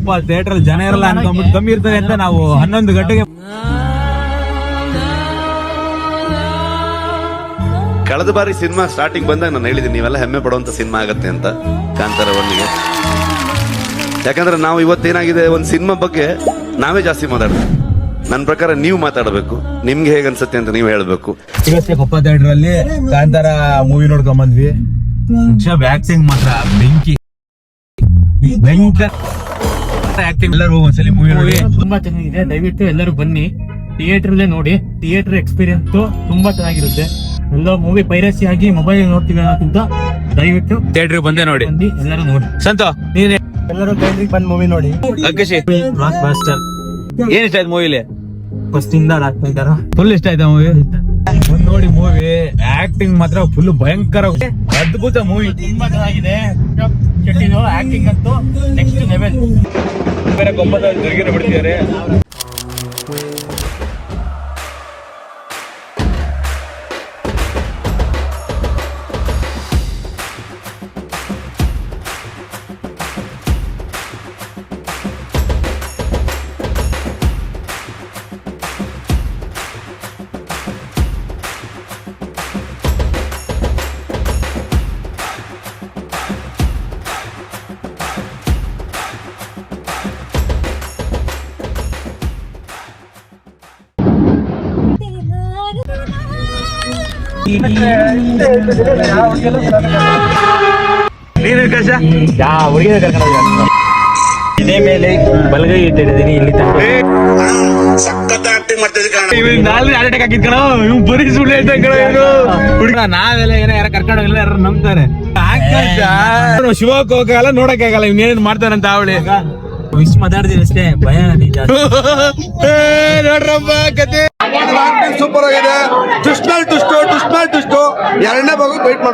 ಅಪ್ಪ ಥಿಯೇಟರ್ ಜನ ಇರಲ್ಲ ಅನ್ಕೊಂಡ್ಬಿಟ್ಟು ಕಮ್ಮಿ ಇರ್ತದೆ ಅಂತ ನಾವು 11 ಗಂಟೆಗೆ ಕಳೆದ ಬಾರಿ ಸಿನಿಮಾ ಸ್ಟಾರ್ಟಿಂಗ್ ಬಂದಾಗ ನಾನು ಹೇಳಿದ್ದೀನಿ ನೀವೆಲ್ಲ ಹೆಮ್ಮೆ ಪಡುವಂತ ಸಿನಿಮಾ ಆಗತ್ತೆ ಅಂತ ಕಾಂತಾರ 1ಗೆ. ಯಾಕಂದ್ರೆ ನಾವು ಇವತ್ತೇನಾಗಿದೆ ಒಂದ್ ಸಿನಿಮಾ ಬಗ್ಗೆ ನಾವೇ ಜಾಸ್ತಿ ಮಾತಾಡ್ತೀವಿ. ನನ್ನ ಪ್ರಕಾರ ನೀವು ಮಾತಾಡಬೇಕು, ನಿಮ್ಗೆ ಹೇಗ ಅನ್ಸುತ್ತೆ ಅಂತ ನೀವು ಹೇಳ್ಬೇಕು. ಇವತ್ತೇ ಕೊಪ್ಪ ಥಿಯೇಟರ್ ಅಲ್ಲಿ ಕಾಂತಾರ ಮೂವಿ ನೋಡ್ಕೊಂಡ್ ಬಂದ್ವಿ. ಆಕ್ಟಿಂಗ್ ಮಾತ್ರ ಬೆಂಕಿ ಆಕ್ಟಿಂಗ್. ಎಲ್ಲರೂ ಒಂದ್ಸಲಿ ಮೂವಿ ನೋಡಿ, ತುಂಬಾ ಚೆನ್ನಾಗಿದೆ. ದಯವಿಟ್ಟು ಎಲ್ಲರೂ ಬನ್ನಿ, ಥಿಯೇಟರ್ ನೋಡಿ. ಥಿಯೇಟರ್ ಎಕ್ಸ್ಪೀರಿಯನ್ಸ್ ತುಂಬಾ ಚೆನ್ನಾಗಿರುತ್ತೆ. ಎಲ್ಲ ಮೂವಿ ಪೈರಸಿ ಆಗಿ ಮೊಬೈಲ್ ನೋಡ್ತೀವಿ ಅನ್ನೋಕ್ಕಿಂತ ದಯವಿಟ್ಟು ಥಿಯೇಟರ್ ಬಂದೇ ನೋಡಿ. ಎಲ್ಲರೂ ನೋಡಿ. ಸಂತೋ ನೀನ್ ಎಲ್ಲರೂ ಥಿಯೇಟರ್ ಬಂದ್ ಮೂವಿ ನೋಡಿ. ಅಕ್ಕಶಿ ಏನ್ ಇಷ್ಟ ಆಯ್ತು ಮೂವಿಲಿ? ಫಸ್ಟ್ ಇಂದ ಲಾಸ್ಟ್ ಫುಲ್ ಇಷ್ಟ ಆಯ್ತಾ ಮೂವಿ? ನೋಡಿ ಮೂವಿ ಆಕ್ಟಿಂಗ್ ಮಾತ್ರ ಫುಲ್ ಭಯಂಕರ ಅದ್ಭುತ ಮೂವಿ. ತುಂಬಾ ಚೆನ್ನಾಗಿದೆ. ಶೆಟ್ಟಿದು ಆಕ್ಟಿಂಗ್ ಅಂತೂ ನೆಕ್ಸ್ಟ್ ಲೆವೆಲ್. ಬೇರೆ ಗೊಂಬದಲ್ಲಿ ತಿರುಗಿನ ಬಿಡ್ತಿದ್ದಾರೆ. ನೀನು ಕಶ ಹುಡುಗಿನ ಕರ್ಕೊಂಡು ಇದೇ ಮೇಲೆ ಬಲಗೈ ಇಟ್ಟಿದ್ದೀನಿ ಇಲ್ಲಿ ತನಕ. ಹಾರ್ಟ್ ಅಟ್ಯಾಕ್ ಆಗಿದ್ ಕಣ, ಇವ್ ಬರೀ ಸುಳ್ಳು ಹೇಳ್ತಾ ಕಣ ಇವ್ರು. ಹುಡುಗ ನಾವೆಲ್ಲ ಏನೋ ಯಾರ ಕರ್ಕೊಂಡು ಹೋಗಿಲ್ಲ, ಯಾರು ನಂಬ್ತಾರೆ. ಶಿವಕ್ಕೆ ಹೋಗಲ್ಲ, ನೋಡಕ್ ಆಗಲ್ಲ, ಇವ್ನೇನ್ ಮಾಡ್ತಾರಂತ ಅವಳಿ. ವಿಶ್ ಮಾತಾಡ್ತೀನಿ ಅಷ್ಟೇ, ಭಯ ನಿಜ. ನೋಡ್ರಪ್ಪ ಕತೆ ಸೂಪರ್ ಆಗಿದೆ. ಟುಸ್ಟ್ ಮೇಲೆ ಟುಸ್ಟು 2ನೇ ಭಾಗ ವೇಟ್ ಮಾಡಿ.